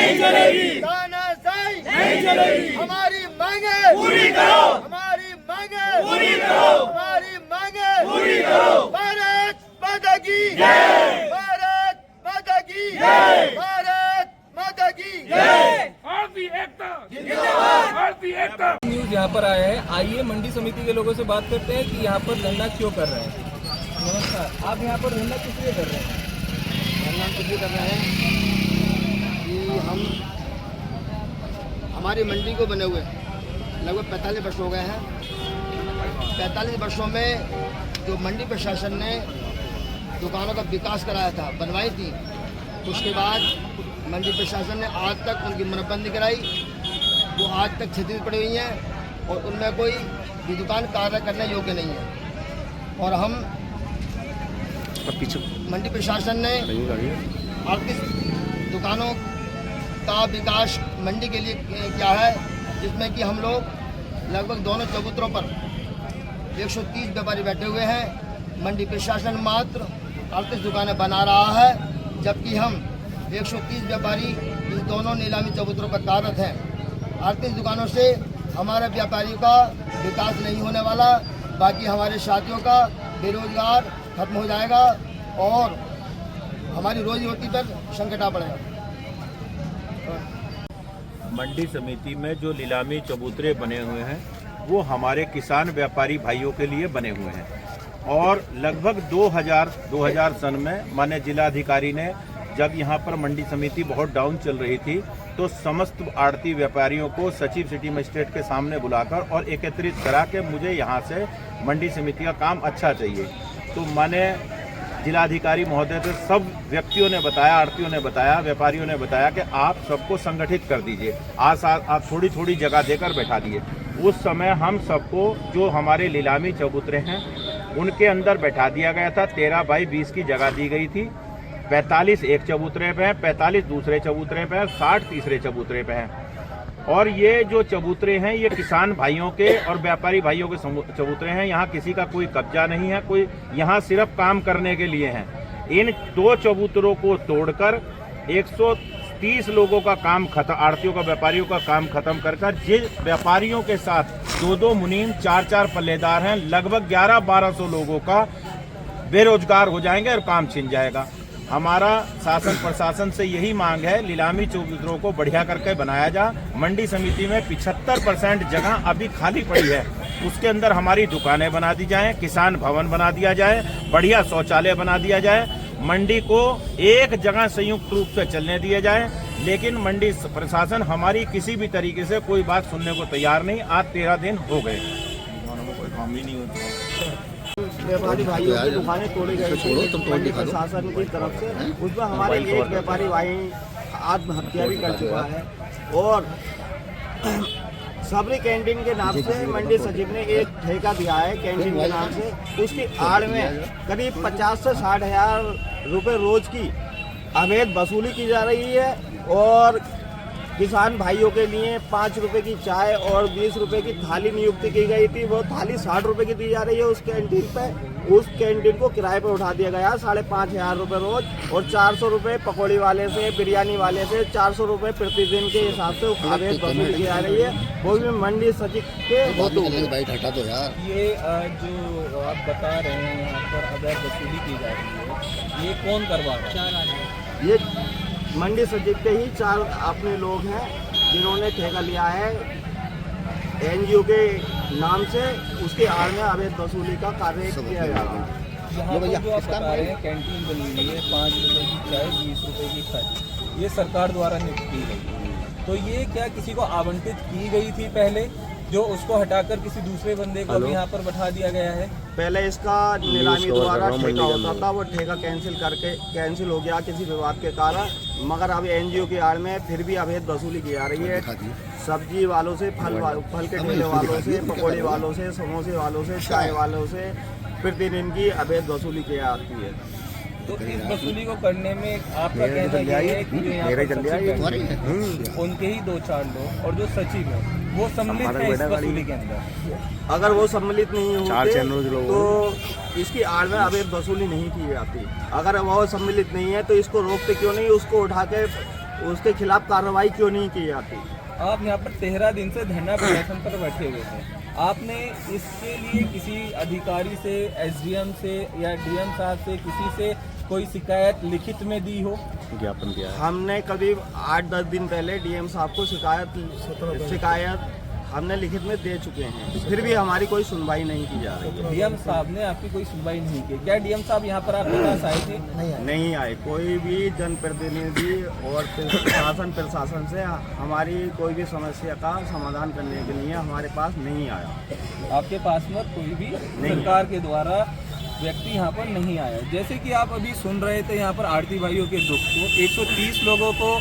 नहीं चलेगी, तानाशाही नहीं चलेगी, हमारी मांगे पूरी करो, हमारी मांगे पूरी करो, हमारी मांगे पूरी करो। भारत माता की जय, भारत माता की जय, भारत माता की जय। भारतीय एकता जिंदाबाद, भारतीय एकता। न्यूज यहाँ पर आया है, आइए मंडी समिति के लोगों से बात करते हैं कि यहाँ पर धरना क्यों कर रहे हैं। नमस्कार, आप यहाँ पर धरना किस लिए कर रहे हैं? धरना इसलिए कर रहे हैं कि हम हमारी मंडी को बने हुए लगभग 45 वर्ष हो गए हैं। 45 वर्षों में जो मंडी प्रशासन ने दुकानों का विकास कराया था, बनवाई थी, उसके बाद मंडी प्रशासन ने आज तक उनकी मरम्मत नहीं कराई। वो आज तक क्षतिग्रस्त पड़ी हुई हैं और उनमें कोई भी दुकान कार्य करने योग्य नहीं है। और हम मंडी प्रशासन ने 38 दुकानों का विकास मंडी के लिए किया है, जिसमें कि हम लोग लगभग दोनों चबूतरों पर 130 व्यापारी बैठे हुए हैं। मंडी प्रशासन मात्र 38 दुकानें बना रहा है, जबकि हम 130 व्यापारी इस दोनों नीलामी चबूतरों पर कार्यरत हैं। 38 दुकानों से हमारे व्यापारियों का विकास नहीं होने वाला, बाकी हमारे साथियों का बेरोजगार खत्म हो जाएगा और हमारी रोजी रोटी पर संकट आ पड़ेगा। मंडी समिति में जो नीलामी चबूतरे बने हुए हैं वो हमारे किसान व्यापारी भाइयों के लिए बने हुए हैं और लगभग 2000 सन में माननीय जिलाधिकारी ने जब यहाँ पर मंडी समिति बहुत डाउन चल रही थी तो समस्त आड़ती व्यापारियों को सचिव सिटी मजिस्ट्रेट के सामने बुलाकर और एकत्रित करा के मुझे यहाँ से मंडी समिति का काम अच्छा चाहिए। तो मैंने जिलाधिकारी महोदय से सब व्यक्तियों ने बताया, आड़तियों ने बताया, व्यापारियों ने बताया कि आप सबको संगठित कर दीजिए, आज आप थोड़ी थोड़ी जगह देकर बैठा दिए। उस समय हम सबको जो हमारे नीलामी चबूतरे हैं उनके अंदर बैठा दिया गया था। 13 बाई 20 की जगह दी गई थी। 45 एक चबूतरे पे हैं, 45 दूसरे चबूतरे पे हैं, 60 तीसरे चबूतरे पे हैं। और ये जो चबूतरे हैं ये किसान भाइयों के और व्यापारी भाइयों के चबूतरे हैं। यहाँ किसी का कोई कब्जा नहीं है, कोई यहाँ सिर्फ काम करने के लिए हैं। इन 2 चबूतरों को तोड़कर 130 लोगों का काम खत्म, आड़तियों का व्यापारियों का काम खत्म कर जिन व्यापारियों के साथ 2-2 मुनीम 4-4 पल्लेदार हैं, लगभग 1100-1200 लोगों का बेरोजगार हो जाएंगे और काम छिन जाएगा। हमारा शासन प्रशासन से यही मांग है, नीलामी चबूतरों को बढ़िया करके बनाया जा। मंडी समिति में 75% जगह अभी खाली पड़ी है, उसके अंदर हमारी दुकानें बना दी जाएं, किसान भवन बना दिया जाए, बढ़िया शौचालय बना दिया जाए, मंडी को एक जगह संयुक्त रूप से चलने दिया जाए। लेकिन मंडी प्रशासन हमारी किसी भी तरीके से कोई बात सुनने को तैयार नहीं। आज 13 दिन हो गए, कोई काम ही नहीं होता। व्यापारी भाइयों की दुकानें तोड़ी गई थी मंडी प्रशासन की तरफ से, उसमें हमारे एक व्यापारी भाई आत्महत्या भी कर चुका है। और सबरी कैंटीन के नाम से मंडी सचिव ने एक ठेका दिया है कैंटीन के नाम से, उसकी आड़ में करीब 50 से 60 हज़ार रुपये रोज की अवैध वसूली की जा रही है। और किसान भाइयों के लिए 5 रुपए की चाय और 20 रुपए की थाली नियुक्ति की गई थी, वो थाली 60 रुपए की दी जा रही है उस कैंटीन पे। उस कैंटीन को किराए पर उठा दिया गया 5,500 रुपये रोज और 400 रुपये पकौड़ी वाले से, बिरयानी वाले से 400 रुपये प्रतिदिन के हिसाब से अवैध वसूली की जा रही है, वो भी मंडी सचिव के। हटा दो यार। ये जो आप बता रहे हैं यहाँ पर अवैध वसूली की जा रही है, ये कौन करवा रहा है? ये मंडी सचिव के ही 4 अपने लोग हैं जिन्होंने ठेका लिया है एनजीओ के नाम से, उसके आड़ में अवैध वसूली का कार्य किया जा रहा है। यहाँ पर जो आप बता रहे हैं कैंटीन बनी हुई है, 5 रुपये की चाय 20 रुपये की थाली, ये सरकार द्वारा नियुक्त की गई, तो ये क्या किसी को आवंटित की गई थी पहले, जो उसको हटाकर किसी दूसरे बंदे को भी यहाँ पर बैठा दिया गया है? पहले इसका नीलामी द्वारा ठेका होता था, वो ठेका कैंसिल हो गया किसी विवाद के कारण, मगर अब एनजीओ की आड़ में फिर भी अवैध वसूली की जा रही है। सब्जी वालों से, फल के ठेले वालों से, पकौड़े वालों से, समोसे वालों से, चाय वालों से प्रतिदिन की अवैध वसूली की जाती है। तो इस वसूली को करने में आपका कहना यह है कि जो यहाँ पर सचिव उनके ही 2-4 लोग और जो सचिव है वो सम्मिलित है इस वसूली के अंदर? अगर वो सम्मिलित नहीं होते तो इसकी आड़ में अवैध वसूली नहीं की जाती। अगर वो सम्मिलित नहीं है तो इसको रोकते क्यों नहीं, उसको उठा के उसके खिलाफ कार्रवाई क्यों नहीं की जाती? आप यहाँ पर 13 दिन से धरना प्रदर्शन पर बैठे हुए थे, आपने इसके लिए किसी अधिकारी से, एसडीएम से या डीएम साहब से, किसी से कोई शिकायत लिखित में दी हो? ज्ञापन दिया है। हमने करीब 8-10 दिन पहले डीएम साहब को शिकायत हमने लिखित में दे चुके हैं, फिर भी हमारी कोई सुनवाई नहीं की जा रही है। डीएम साहब ने आपकी कोई सुनवाई नहीं की? क्या डीएम साहब यहाँ पर आपके पास आए थे? नहीं आए, कोई भी जनप्रतिनिधि और प्रशासन से हमारी कोई भी समस्या का समाधान करने के लिए हमारे पास नहीं आया। आपके पास में कोई भी सरकार के द्वारा व्यक्ति यहाँ पर नहीं आया। जैसे कि आप अभी सुन रहे थे, यहाँ पर आड़ती भाइयों के दुख को 130 लोगों को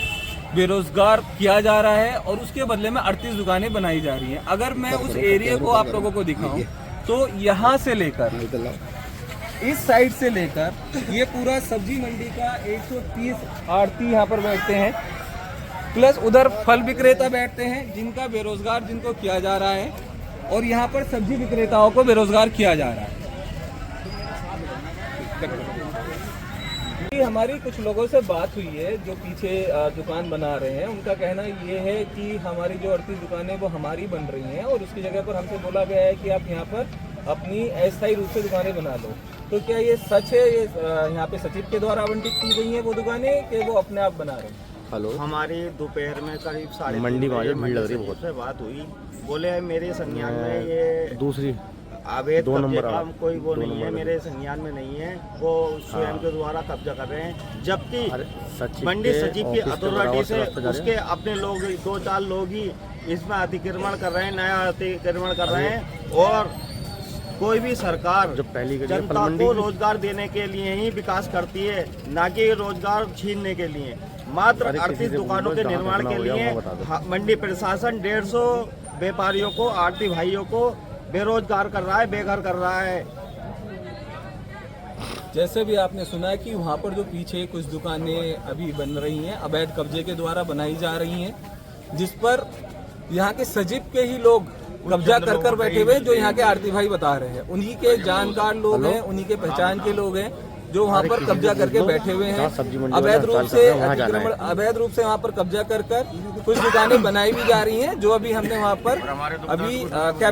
बेरोजगार किया जा रहा है और उसके बदले में 38 दुकानें बनाई जा रही हैं। अगर मैं उस एरिया को आप लोगों को दिखाऊं तो यहाँ से लेकर इस साइड से लेकर ये पूरा सब्जी मंडी का 130 आड़ती यहाँ पर बैठते हैं, प्लस उधर फल विक्रेता बैठते हैं जिनका बेरोजगार जिनको किया जा रहा है, और यहाँ पर सब्जी विक्रेताओं को बेरोजगार किया जा रहा है। हमारी कुछ लोगों से बात हुई है जो पीछे दुकान बना रहे हैं, उनका कहना ये है कि हमारी जो 38 दुकानें वो हमारी बन रही हैं और उसकी जगह पर हमसे बोला गया है कि आप यहाँ पर अपनी अस्थायी रूप से दुकानें बना लो। तो क्या ये सच है? ये यहाँ पे सचिव के द्वारा आवंटित की गई हैं वो दुकानें कि वो अपने आप बना रहे हैं? हेलो, हमारी दोपहर में करीब 3:30 मंडी में भीड़ लग रही है बहुत से बात हुई, बोले मेरे संज्ञान में ये दूसरी अवैध 2 कब्जे नंबर का कोई वो 2 नहीं है, नंबर मेरे संज्ञान में नहीं है, वो स्वयं के द्वारा कब्जा कर रहे हैं। जबकि मंडी सचिव की अथॉरिटी से उसके अपने लोग 2-4 लोग ही इसमें अतिक्रमण कर रहे हैं, नया अतिक्रमण कर रहे हैं। और कोई भी सरकार जब पहली जनता को रोजगार देने के लिए ही विकास करती है, ना कि रोजगार छीनने के लिए। मात्र 38 दुकानों के निर्माण के लिए मंडी प्रशासन 150 व्यापारियों को, आड़ती भाइयों को बेरोजगार कर रहा है, बेघर कर रहा है। जैसे भी आपने सुना कि वहाँ पर जो पीछे कुछ दुकानें अभी बन रही हैं, अवैध कब्जे के द्वारा बनाई जा रही हैं, जिस पर यहाँ के सचिव के ही लोग कब्जा कर कर बैठे हुए, जो यहाँ के आड़ती भाई बता रहे हैं। उन्हीं के जानकार लोग हैं, उन्हीं के पहचान के लोग हैं जो वहाँ पर कब्जा करके बैठे हुए हैं। अवैध रूप से वहाँ पर कब्जा कर कर कुछ दुकानें बनाई भी जा रही हैं, जो अभी हमने वहाँ पर अभी कैप्चर